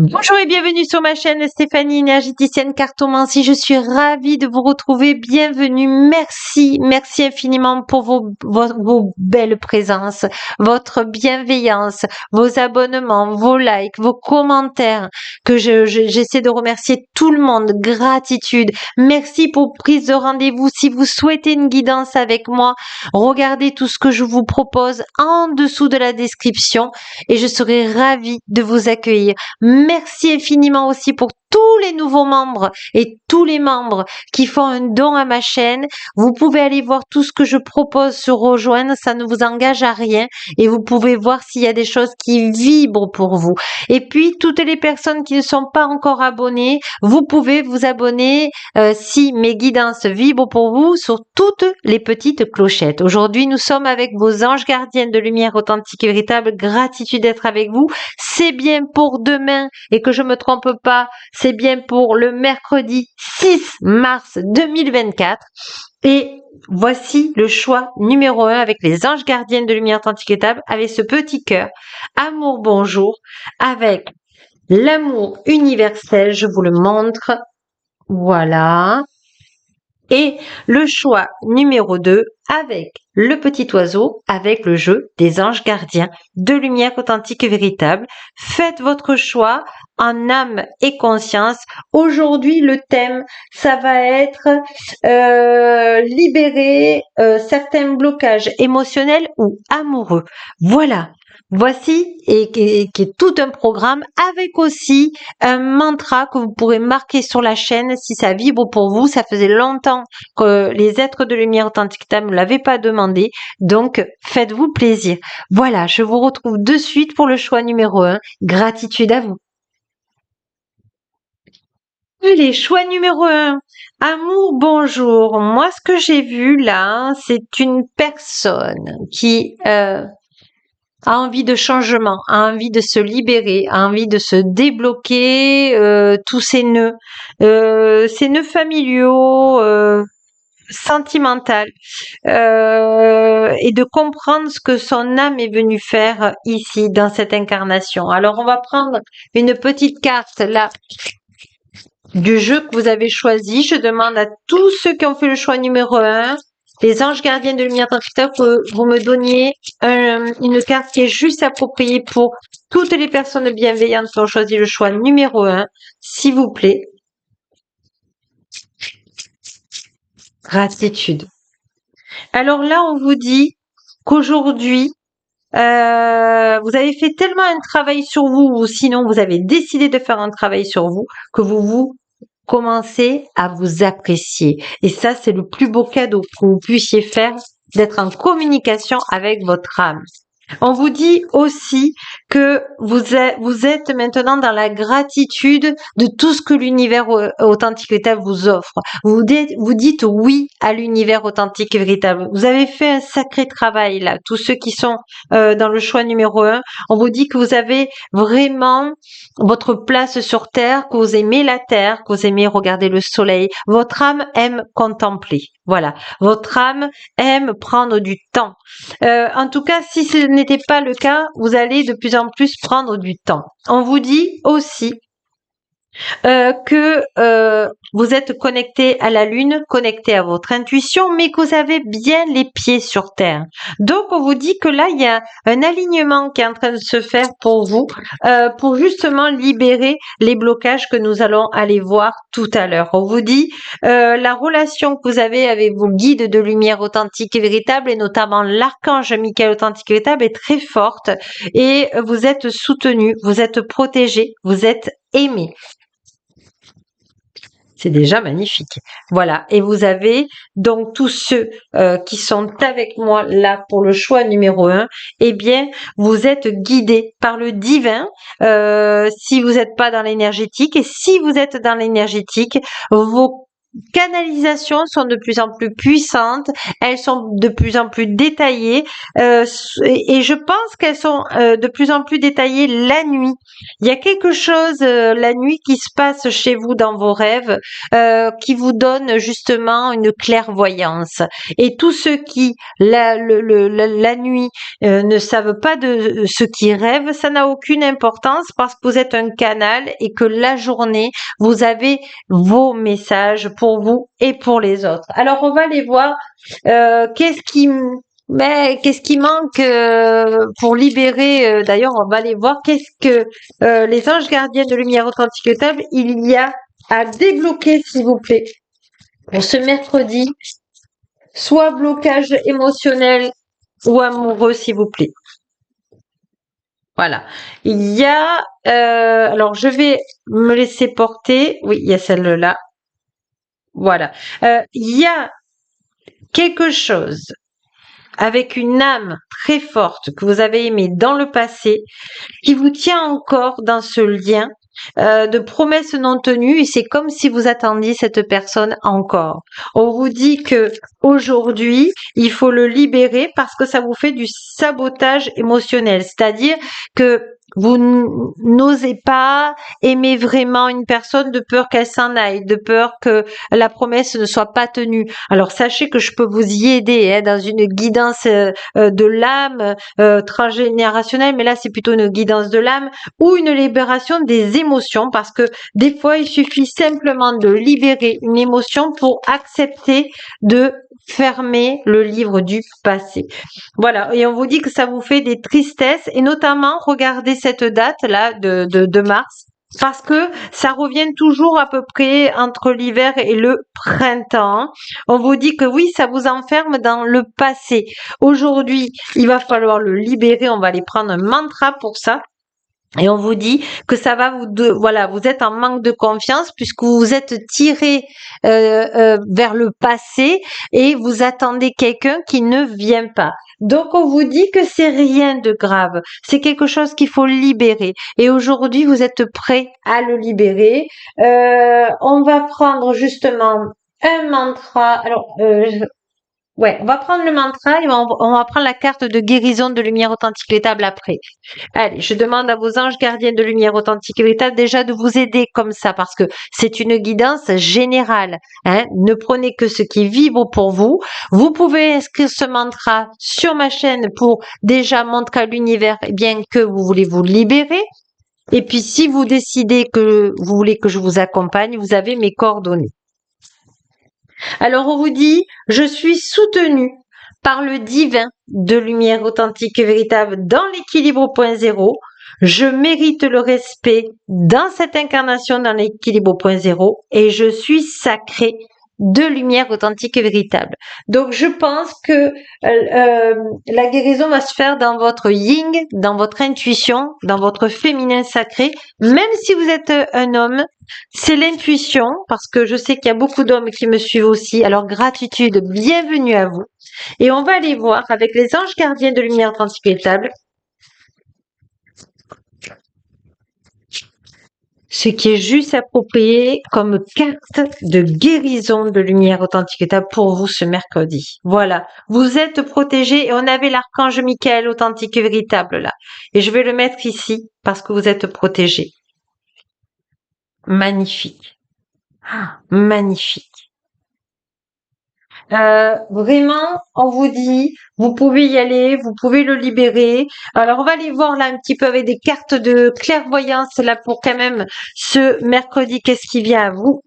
Bonjour et bienvenue sur ma chaîne Stéphanie, énergéticienne cartomancie. Je suis ravie de vous retrouver. Bienvenue. Merci infiniment pour vos belles présences, votre bienveillance, vos abonnements, vos likes, vos commentaires, que j'essaie de remercier tout le monde. Gratitude. Merci pour prise de rendez-vous. Si vous souhaitez une guidance avec moi, regardez tout ce que je vous propose en dessous de la description et je serai ravie de vous accueillir. Merci infiniment aussi pour tous les nouveaux membres et tous les membres qui font un don à ma chaîne. Vous pouvez aller voir tout ce que je propose sur rejoindre, ça ne vous engage à rien et vous pouvez voir s'il y a des choses qui vibrent pour vous. Et puis, toutes les personnes qui ne sont pas encore abonnées, vous pouvez vous abonner si mes guidances vibrent pour vous sur toutes les petites clochettes. Aujourd'hui, nous sommes avec vos anges gardiens de lumière authentique et véritable. Gratitude d'être avec vous. C'est bien pour demain et que je me trompe pas, c'est bien pour le mercredi 6 mars 2024. Et voici le choix numéro 1 avec les anges gardiennes de lumière authentique et véritable, avec ce petit cœur. Amour, bonjour, avec l'amour universel, je vous le montre. Voilà. Et le choix numéro 2 avec le petit oiseau, avec le jeu des anges gardiens de lumière authentique et véritable. Faites votre choix en âme et conscience. Aujourd'hui, le thème, ça va être libérer certains blocages émotionnels ou amoureux. Voilà. Voici, et qui est tout un programme avec aussi un mantra que vous pourrez marquer sur la chaîne si ça vibre pour vous. Ça faisait longtemps que les êtres de lumière authentique ne me l'avaient pas demandé. Donc, faites-vous plaisir. Voilà, je vous retrouve de suite pour le choix numéro 1. Gratitude à vous. Allez, choix numéro 1. Amour, bonjour. Moi, ce que j'ai vu là, c'est une personne qui a envie de changement, a envie de se libérer, a envie de se débloquer tous ces nœuds familiaux, sentimentaux, et de comprendre ce que son âme est venue faire ici dans cette incarnation. Alors on va prendre une petite carte là du jeu que vous avez choisi. Je demande à tous ceux qui ont fait le choix numéro 1, les anges gardiens de lumière authentique, que vous me donniez une carte qui est juste appropriée pour toutes les personnes bienveillantes qui ont choisi le choix numéro 1, s'il vous plaît. Gratitude. Alors là, on vous dit qu'aujourd'hui, vous avez fait tellement un travail sur vous, ou sinon vous avez décidé de faire un travail sur vous, que vous commencez à vous apprécier. Et ça, c'est le plus beau cadeau que vous puissiez faire, d'être en communication avec votre âme. On vous dit aussi que vous êtes maintenant dans la gratitude de tout ce que l'univers authentique et véritable vous offre. Vous dites oui à l'univers authentique et véritable. Vous avez fait un sacré travail là. Tous ceux qui sont dans le choix numéro 1, on vous dit que vous avez vraiment votre place sur Terre, que vous aimez la Terre, que vous aimez regarder le soleil. Votre âme aime contempler. Voilà. Votre âme aime prendre du temps. En tout cas, si ce n'était pas le cas, vous allez de plus en plus prendre du temps. On vous dit aussi que vous êtes connecté à la lune, connecté à votre intuition, mais que vous avez bien les pieds sur terre. Donc on vous dit que là il y a un alignement qui est en train de se faire pour vous, pour justement libérer les blocages que nous allons aller voir tout à l'heure. On vous dit la relation que vous avez avec vos guides de lumière authentique et véritable, et notamment l'archange Michael authentique et véritable, est très forte, et vous êtes soutenu, vous êtes protégé, vous êtes aimé. C'est déjà magnifique. Voilà. Et vous avez donc tous ceux qui sont avec moi là pour le choix numéro 1, eh bien, vous êtes guidés par le divin si vous n'êtes pas dans l'énergétique. Et si vous êtes dans l'énergétique, vos canalisations sont de plus en plus puissantes, elles sont de plus en plus détaillées et je pense qu'elles sont de plus en plus détaillées la nuit. Il y a quelque chose la nuit qui se passe chez vous dans vos rêves qui vous donne justement une clairvoyance. Et tous ceux qui la nuit ne savent pas de ce qu'ils rêvent, ça n'a aucune importance parce que vous êtes un canal et que la journée, vous avez vos messages pour vous et pour les autres. Alors on va aller voir qu'est-ce qui manque pour libérer. D'ailleurs, on va aller voir qu'est-ce que les anges gardiens de lumière authentique et véritable il y a à débloquer, s'il vous plaît, pour ce mercredi, soit blocage émotionnel ou amoureux, s'il vous plaît. Voilà. Il y a, alors je vais me laisser porter. Oui, il y a celle-là. Voilà. Il y a quelque chose avec une âme très forte que vous avez aimée dans le passé, qui vous tient encore dans ce lien de promesses non tenues et c'est comme si vous attendiez cette personne encore. On vous dit que aujourd'hui, il faut le libérer parce que ça vous fait du sabotage émotionnel, c'est-à-dire que vous n'osez pas aimer vraiment une personne de peur qu'elle s'en aille, de peur que la promesse ne soit pas tenue. Alors sachez que je peux vous y aider dans une guidance de l'âme transgénérationnelle, mais là c'est plutôt une guidance de l'âme ou une libération des émotions parce que des fois il suffit simplement de libérer une émotion pour accepter de fermer le livre du passé. Voilà, et on vous dit que ça vous fait des tristesses et notamment regardez cette date là de mars parce que ça revient toujours à peu près entre l'hiver et le printemps. On vous dit que oui, ça vous enferme dans le passé. Aujourd'hui, il va falloir le libérer, on va aller prendre un mantra pour ça. Et on vous dit que ça va voilà, vous êtes en manque de confiance puisque vous vous êtes tiré vers le passé et vous attendez quelqu'un qui ne vient pas. Donc on vous dit que c'est rien de grave, c'est quelque chose qu'il faut libérer. Et aujourd'hui vous êtes prêt à le libérer. On va prendre justement un mantra. Alors ouais, on va prendre le mantra et on va prendre la carte de guérison de lumière authentique véritable après. Allez, je demande à vos anges gardiens de lumière authentique et véritable déjà de vous aider comme ça parce que c'est une guidance générale. Hein. Ne prenez que ce qui vibre pour vous. Vous pouvez inscrire ce mantra sur ma chaîne pour déjà montrer à l'univers bien que vous voulez vous libérer. Et puis si vous décidez que vous voulez que je vous accompagne, vous avez mes coordonnées. Alors on vous dit, je suis soutenu par le divin de lumière authentique et véritable dans l'équilibre au point zéro. Je mérite le respect dans cette incarnation dans l'équilibre au point zéro et je suis sacré de lumière authentique et véritable. Donc je pense que la guérison va se faire dans votre yin, dans votre intuition, dans votre féminin sacré. Même si vous êtes un homme, c'est l'intuition, parce que je sais qu'il y a beaucoup d'hommes qui me suivent aussi. Alors gratitude, bienvenue à vous. Et on va aller voir avec les anges gardiens de lumière authentique et véritable ce qui est juste approprié comme carte de guérison de lumière authentique et véritable pour vous ce mercredi. Voilà, vous êtes protégés et on avait l'archange Michael authentique et véritable là. Et je vais le mettre ici parce que vous êtes protégés. Magnifique. Magnifique. Vraiment, on vous dit, vous pouvez y aller, vous pouvez le libérer. Alors, on va aller voir là un petit peu avec des cartes de clairvoyance là pour quand même ce mercredi, qu'est-ce qui vient à vous.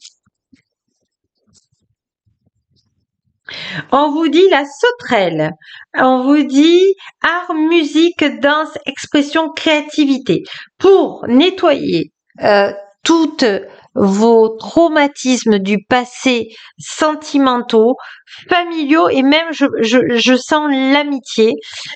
On vous dit la sauterelle. On vous dit art, musique, danse, expression, créativité. Pour nettoyer toutes vos traumatismes du passé sentimentaux, familiaux et même je sens l'amitié.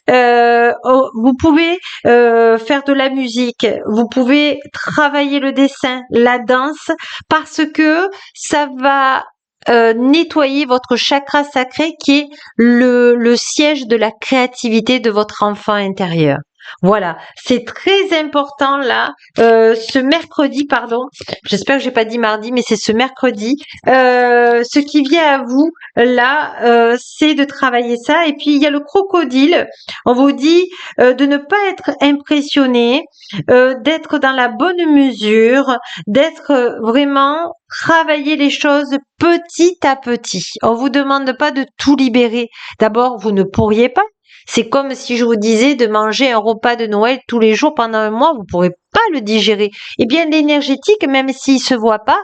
Vous pouvez faire de la musique, vous pouvez travailler le dessin, la danse parce que ça va nettoyer votre chakra sacré qui est le siège de la créativité de votre enfant intérieur. Voilà, c'est très important là, ce mercredi, pardon. J'espère que j'ai pas dit mardi, mais c'est ce mercredi. Ce qui vient à vous là, c'est de travailler ça. Et puis il y a le crocodile. On vous dit de ne pas être impressionné, d'être dans la bonne mesure, d'être vraiment travailler les choses petit à petit. On vous demande pas de tout libérer. D'abord, vous ne pourriez pas. C'est comme si je vous disais de manger un repas de Noël tous les jours pendant un mois, vous pourrez pas le digérer. Eh bien, l'énergétique, même s'il se voit pas,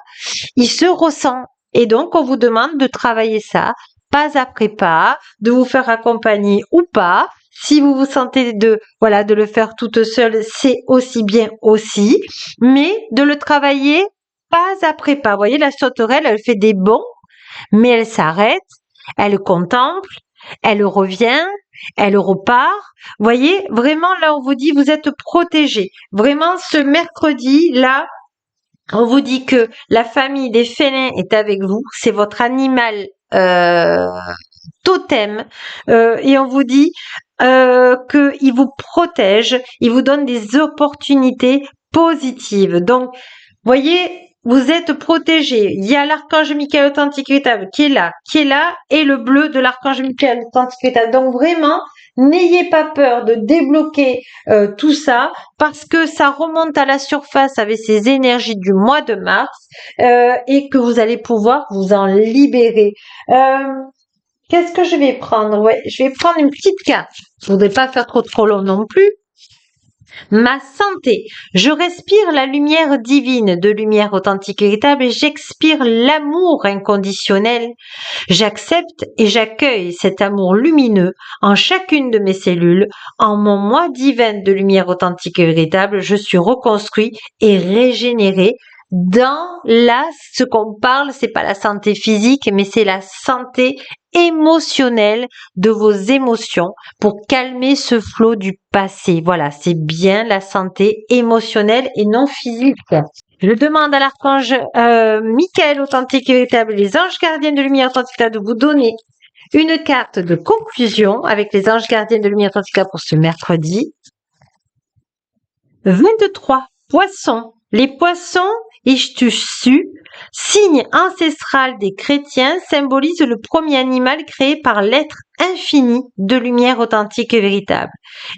il se ressent. Et donc, on vous demande de travailler ça, pas après pas, de vous faire accompagner ou pas. Si vous vous sentez voilà, de le faire toute seule, c'est aussi bien aussi, mais de le travailler pas après pas. Vous voyez, la sauterelle, elle fait des bonds, mais elle s'arrête, elle contemple, elle revient, elle repart. Vous voyez, vraiment, là, on vous dit, vous êtes protégés. Vraiment, ce mercredi, là, on vous dit que la famille des félins est avec vous. C'est votre animal totem. Et on vous dit qu'il vous protège, il vous donne des opportunités positives. Donc, voyez, vous êtes protégés. Il y a l'archange Michael authentique véritable qui est là, et le bleu de l'archange Michael authentique véritable. Donc vraiment, n'ayez pas peur de débloquer tout ça, parce que ça remonte à la surface avec ces énergies du mois de mars, et que vous allez pouvoir vous en libérer. Qu'est-ce que je vais prendre? Ouais, je vais prendre une petite carte. Je voudrais pas faire trop long non plus. Ma santé. Je respire la lumière divine de lumière authentique et véritable et j'expire l'amour inconditionnel. J'accepte et j'accueille cet amour lumineux en chacune de mes cellules. En mon moi divin de lumière authentique et véritable, je suis reconstruit et régénéré. Ce qu'on parle, c'est pas la santé physique, mais c'est la santé émotionnelle de vos émotions pour calmer ce flot du passé. Voilà, c'est bien la santé émotionnelle et non physique. Je demande à l'archange Michael authentique et véritable, les anges gardiens de lumière authentique de vous donner une carte de conclusion avec les anges gardiens de lumière authentique pour ce mercredi. 23. Poissons. Les poissons, Ishtussu, signe ancestral des chrétiens, symbolise le premier animal créé par l'être infini de lumière authentique et véritable.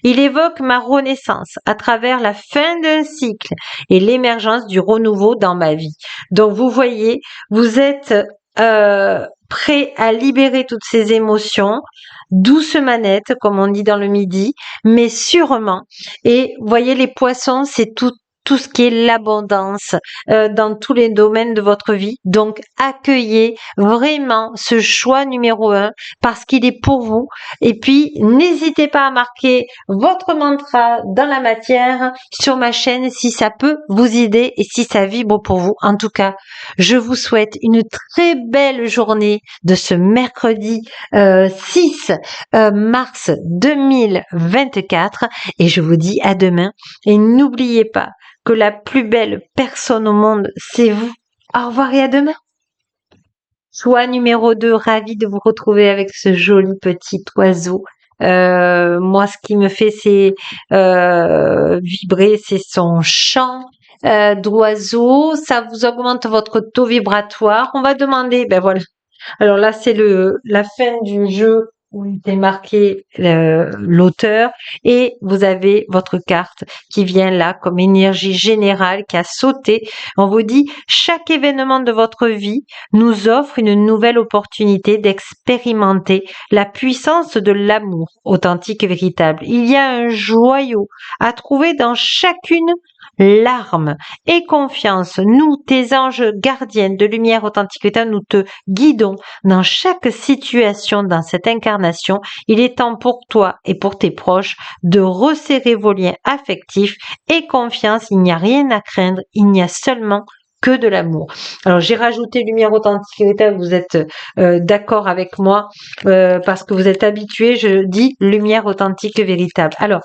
Il évoque ma renaissance à travers la fin d'un cycle et l'émergence du renouveau dans ma vie. Donc vous voyez, vous êtes prêt à libérer toutes ces émotions, douce manette, comme on dit dans le midi, mais sûrement. Et vous voyez, les poissons, c'est tout ce qui est l'abondance dans tous les domaines de votre vie. Donc, accueillez vraiment ce choix numéro 1 parce qu'il est pour vous. Et puis, n'hésitez pas à marquer votre mantra dans la matière sur ma chaîne si ça peut vous aider et si ça vibre pour vous. En tout cas, je vous souhaite une très belle journée de ce mercredi 6 mars 2024 et je vous dis à demain. Et n'oubliez pas que la plus belle personne au monde, c'est vous. Au revoir et à demain. Choix numéro 2, ravie de vous retrouver avec ce joli petit oiseau. Moi, ce qui me fait c'est vibrer, c'est son chant d'oiseau. Ça vous augmente votre taux vibratoire. On va demander, ben voilà. Alors là, c'est la fin du jeu où il est marqué l'auteur et vous avez votre carte qui vient là comme énergie générale qui a sauté. On vous dit, chaque événement de votre vie nous offre une nouvelle opportunité d'expérimenter la puissance de l'amour authentique et véritable. Il y a un joyau à trouver dans chacune larmes et confiance. Nous, tes anges gardiens de lumière authentique et véritable, nous te guidons dans chaque situation dans cette incarnation. Il est temps pour toi et pour tes proches de resserrer vos liens affectifs et confiance. Il n'y a rien à craindre, il n'y a seulement que de l'amour. Alors j'ai rajouté lumière authentique et véritable, vous êtes d'accord avec moi parce que vous êtes habitués, je dis lumière authentique et véritable. Alors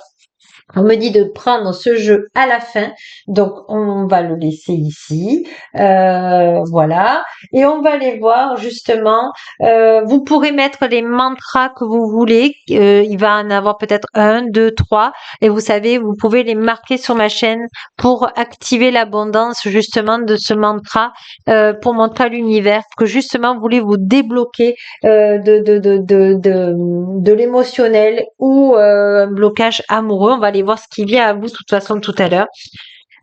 On me dit de prendre ce jeu à la fin, donc on va le laisser ici, voilà, et on va aller voir justement. Vous pourrez mettre les mantras que vous voulez. Il va en avoir peut-être un, deux, trois, et vous savez, vous pouvez les marquer sur ma chaîne pour activer l'abondance justement de ce mantra, pour montrer à l'univers que justement vous voulez vous débloquer de l'émotionnel ou un blocage amoureux. On va aller voir ce qui vient à vous de toute façon tout à l'heure.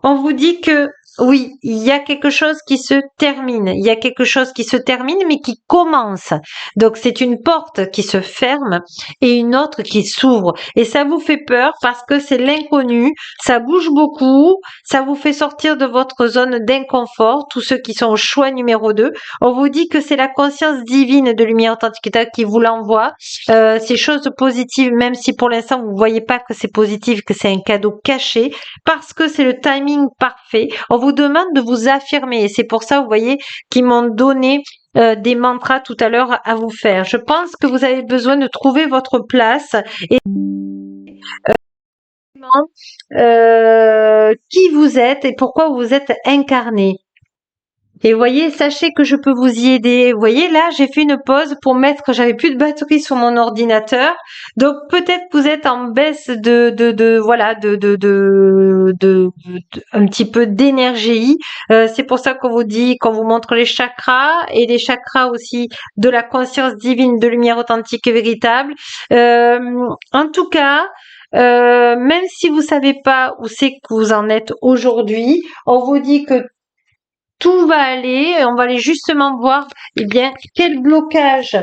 On vous dit que oui, il y a quelque chose qui se termine. Il y a quelque chose qui se termine, mais qui commence. Donc, c'est une porte qui se ferme et une autre qui s'ouvre. Et ça vous fait peur parce que c'est l'inconnu. Ça bouge beaucoup. Ça vous fait sortir de votre zone d'inconfort. Tous ceux qui sont au choix numéro 2. On vous dit que c'est la conscience divine de lumière authentique qui vous l'envoie. Ces choses positives, même si pour l'instant vous ne voyez pas que c'est positif, que c'est un cadeau caché, parce que c'est le timing parfait. On vous demande de vous affirmer et c'est pour ça, vous voyez, qu'ils m'ont donné des mantras tout à l'heure à vous faire. Je pense que vous avez besoin de trouver votre place et qui vous êtes et pourquoi vous êtes incarné. Et voyez, sachez que je peux vous y aider. Vous voyez, là, j'ai fait une pause pour mettre, j'avais plus de batterie sur mon ordinateur. Donc, peut-être que vous êtes en baisse voilà, un petit peu d'énergie. C'est pour ça qu'on vous dit, qu'on vous montre les chakras et les chakras aussi de la conscience divine, de lumière authentique et véritable. En tout cas, même si vous savez pas où c'est que vous en êtes aujourd'hui, on vous dit que tout va aller, on va aller justement voir, eh bien, quel blocage,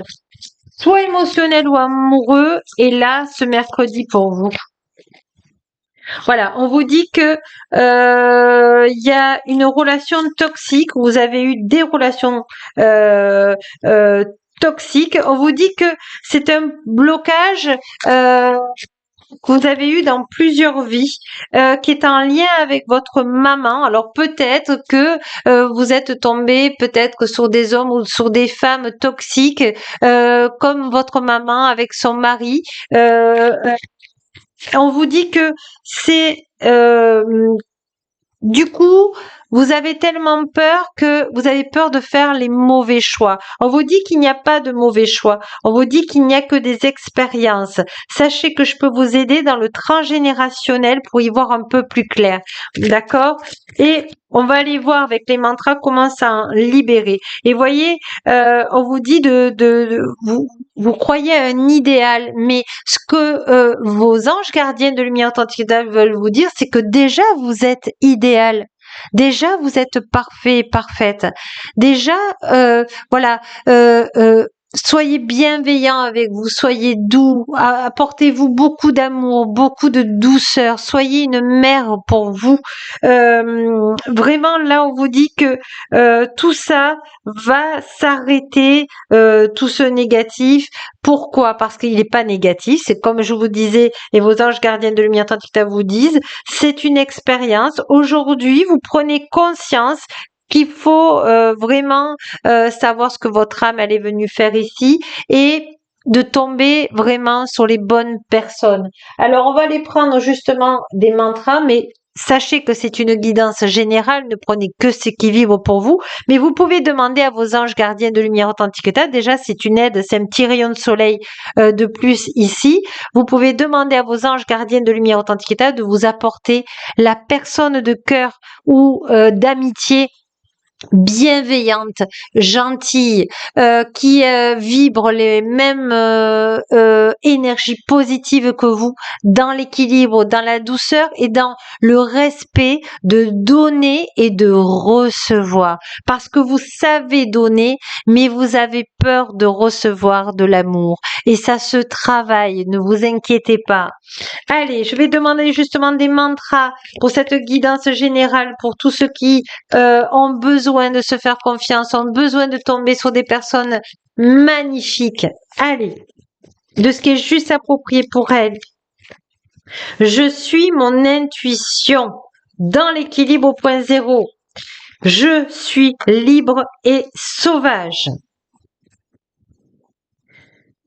soit émotionnel ou amoureux, est là ce mercredi pour vous. Voilà, on vous dit que il y a une relation toxique, vous avez eu des relations toxiques. On vous dit que c'est un blocage que vous avez eu dans plusieurs vies, qui est en lien avec votre maman. Alors peut-être que vous êtes tombé peut-être que sur des hommes ou sur des femmes toxiques, comme votre maman avec son mari. On vous dit que c'est du coup, vous avez tellement peur que vous avez peur de faire les mauvais choix. On vous dit qu'il n'y a pas de mauvais choix. On vous dit qu'il n'y a que des expériences. Sachez que je peux vous aider dans le transgénérationnel pour y voir un peu plus clair. D'accord? Et on va aller voir avec les mantras comment s'en libérer. Et voyez, on vous dit vous croyez à un idéal, mais ce que vos anges gardiens de lumière authentique veulent vous dire, c'est que déjà vous êtes idéal. Déjà, vous êtes parfait, parfaite. Déjà, voilà, soyez bienveillant avec vous, soyez doux, apportez-vous beaucoup d'amour, beaucoup de douceur, soyez une mère pour vous. Vraiment, là, on vous dit que tout ça va s'arrêter, tout ce négatif. Pourquoi? Parce qu'il n'est pas négatif. C'est comme je vous disais, et vos anges gardiens de lumière authentique vous disent, c'est une expérience. Aujourd'hui, vous prenez conscience qu'il faut vraiment savoir ce que votre âme elle est venue faire ici et de tomber vraiment sur les bonnes personnes. Alors on va aller prendre justement des mantras, mais sachez que c'est une guidance générale, ne prenez que ce qui vibre pour vous, mais vous pouvez demander à vos anges gardiens de lumière authentique. Déjà, c'est une aide, c'est un petit rayon de soleil de plus ici. Vous pouvez demander à vos anges gardiens de lumière authentique de vous apporter la personne de cœur ou d'amitié bienveillante, gentille, qui vibre les mêmes énergies positives que vous, dans l'équilibre, dans la douceur et dans le respect de donner et de recevoir. Parce que vous savez donner, mais vous avez peur de recevoir de l'amour. Et ça se travaille, ne vous inquiétez pas. Allez, je vais demander justement des mantras pour cette guidance générale pour tous ceux qui ont besoin de se faire confiance, ont besoin de tomber sur des personnes magnifiques. Allez, de ce qui est juste approprié pour elles. Je suis mon intuition dans l'équilibre au point zéro. Je suis libre et sauvage.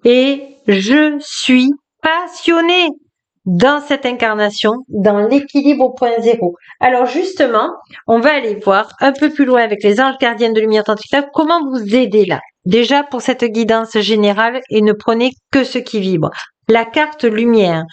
Et je suis passionnée dans cette incarnation, dans l'équilibre au point zéro. Alors justement, on va aller voir un peu plus loin avec les anges gardiens de lumière tantrique, comment vous aider là. Déjà pour cette guidance générale et ne prenez que ce qui vibre. La carte lumière.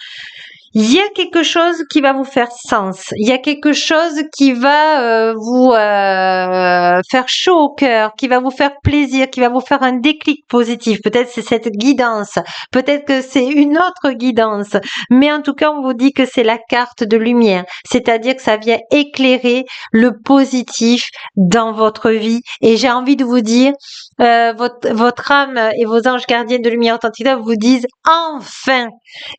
Il y a quelque chose qui va vous faire sens. Il y a quelque chose qui va vous faire chaud au cœur, qui va vous faire plaisir, qui va vous faire un déclic positif. Peut-être c'est cette guidance, peut-être que c'est une autre guidance. Mais en tout cas, on vous dit que c'est la carte de lumière. C'est-à-dire que ça vient éclairer le positif dans votre vie. Et j'ai envie de vous dire, votre âme et vos anges gardiens de lumière authentique vous disent enfin.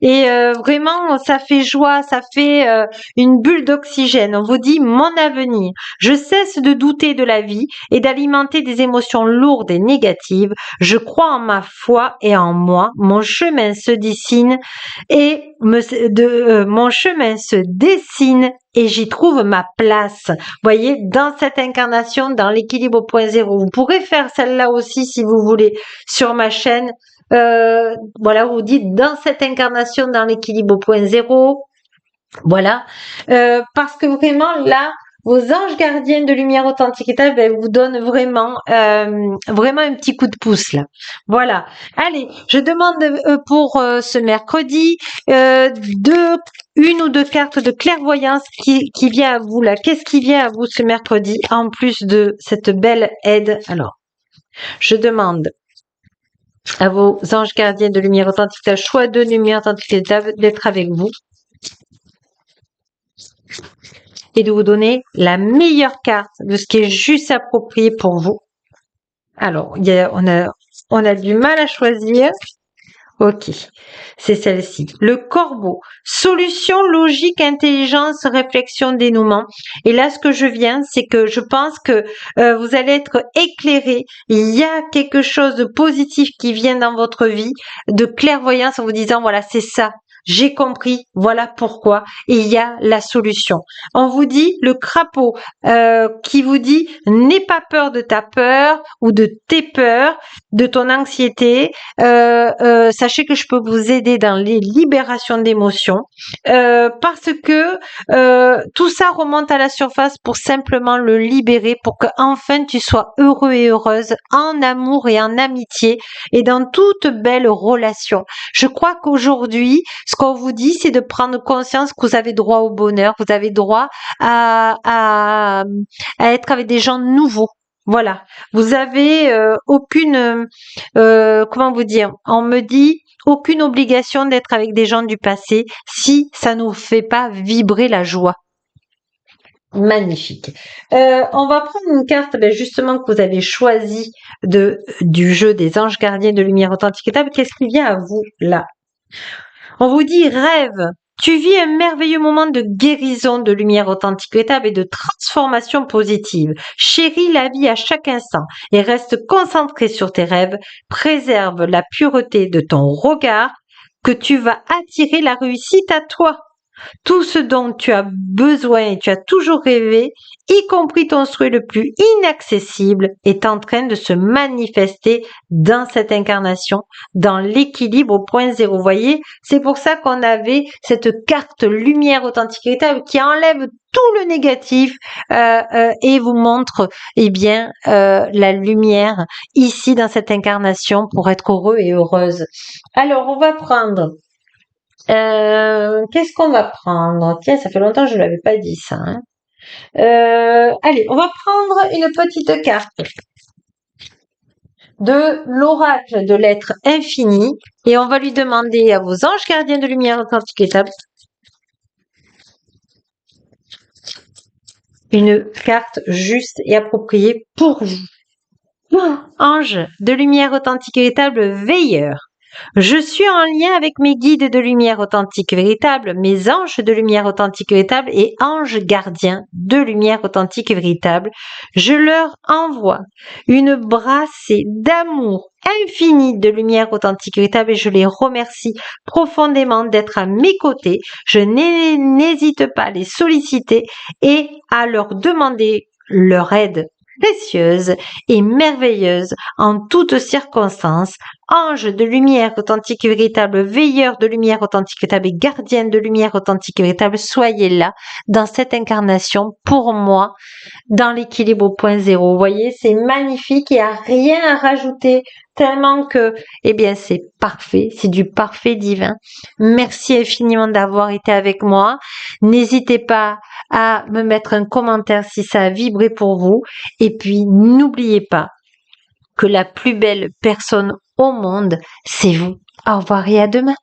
Et vraiment, ça fait joie, ça fait une bulle d'oxygène. On vous dit mon avenir. Je cesse de douter de la vie et d'alimenter des émotions lourdes et négatives. Je crois en ma foi et en moi. Mon chemin se dessine mon chemin se dessine et j'y trouve ma place. Voyez, dans cette incarnation, dans l'équilibre au point zéro. Vous pourrez faire celle-là aussi si vous voulez sur ma chaîne. Voilà, vous dites dans cette incarnation, dans l'équilibre au point zéro. Voilà, parce que vraiment là, vos anges gardiens de lumière authentique vous donnent vraiment, vraiment un petit coup de pouce là. Voilà. Allez, je demande pour ce mercredi une ou deux cartes de clairvoyance qui vient à vous là. Qu'est-ce qui vient à vous ce mercredi en plus de cette belle aide? Alors, je demande à vos anges gardiens de lumière authentique, choix de lumière authentique d'être avec vous et de vous donner la meilleure carte de ce qui est juste approprié pour vous. Alors, on a du mal à choisir. Ok, c'est celle-ci. Le corbeau. Solution, logique, intelligence, réflexion, dénouement. Et là, ce que je viens, c'est que je pense que vous allez être éclairé. Il y a quelque chose de positif qui vient dans votre vie, de clairvoyance en vous disant, voilà, c'est ça. J'ai compris, voilà pourquoi. Et il y a la solution. On vous dit le crapaud qui vous dit n'aie pas peur de ta peur ou de tes peurs, de ton anxiété. Sachez que je peux vous aider dans les libérations d'émotions parce que tout ça remonte à la surface pour simplement le libérer, pour que enfin tu sois heureux et heureuse en amour et en amitié et dans toute belle relation. Je crois qu'aujourd'hui, ce qu'on vous dit, c'est de prendre conscience que vous avez droit au bonheur, vous avez droit à être avec des gens nouveaux. Voilà, vous avez aucune, comment vous dire, on me dit aucune obligation d'être avec des gens du passé si ça nous fait pas vibrer la joie. Magnifique. On va prendre une carte justement que vous avez choisie du jeu des anges gardiens de lumière authentique. Qu'est-ce qui vient à vous là? On vous dit rêve. Tu vis un merveilleux moment de guérison de lumière authentique et de transformation positive. Chéris la vie à chaque instant et reste concentré sur tes rêves. Préserve la pureté de ton regard que tu vas attirer la réussite à toi. Tout ce dont tu as besoin et tu as toujours rêvé, y compris ton souhait le plus inaccessible, est en train de se manifester dans cette incarnation, dans l'équilibre au point zéro. Vous voyez, c'est pour ça qu'on avait cette carte lumière authentique véritable qui enlève tout le négatif et vous montre eh bien la lumière ici dans cette incarnation pour être heureux et heureuse. Alors on va prendre qu'est-ce qu'on va prendre? Tiens, ça fait longtemps que je ne l'avais pas dit ça. Hein. Allez, on va prendre une petite carte de l'oracle de l'être infini et on va lui demander à vos anges gardiens de lumière authentique étape une carte juste et appropriée pour vous. Ange de lumière authentique véritable veilleur. Je suis en lien avec mes guides de lumière authentique véritable, mes anges de lumière authentique véritable et anges gardiens de lumière authentique véritable. Je leur envoie une brassée d'amour infini de lumière authentique véritable et je les remercie profondément d'être à mes côtés. Je n'hésite pas à les solliciter et à leur demander leur aide précieuse et merveilleuse en toutes circonstances ange de lumière authentique et véritable, veilleur de lumière authentique et véritable et gardienne de lumière authentique et véritable, soyez là dans cette incarnation pour moi, dans l'équilibre au point zéro. Vous voyez, c'est magnifique, il n'y a rien à rajouter, tellement que, eh bien, c'est parfait, c'est du parfait divin. Merci infiniment d'avoir été avec moi. N'hésitez pas à me mettre un commentaire si ça a vibré pour vous. Et puis, n'oubliez pas que la plus belle personne au monde, c'est vous. Au revoir et à demain.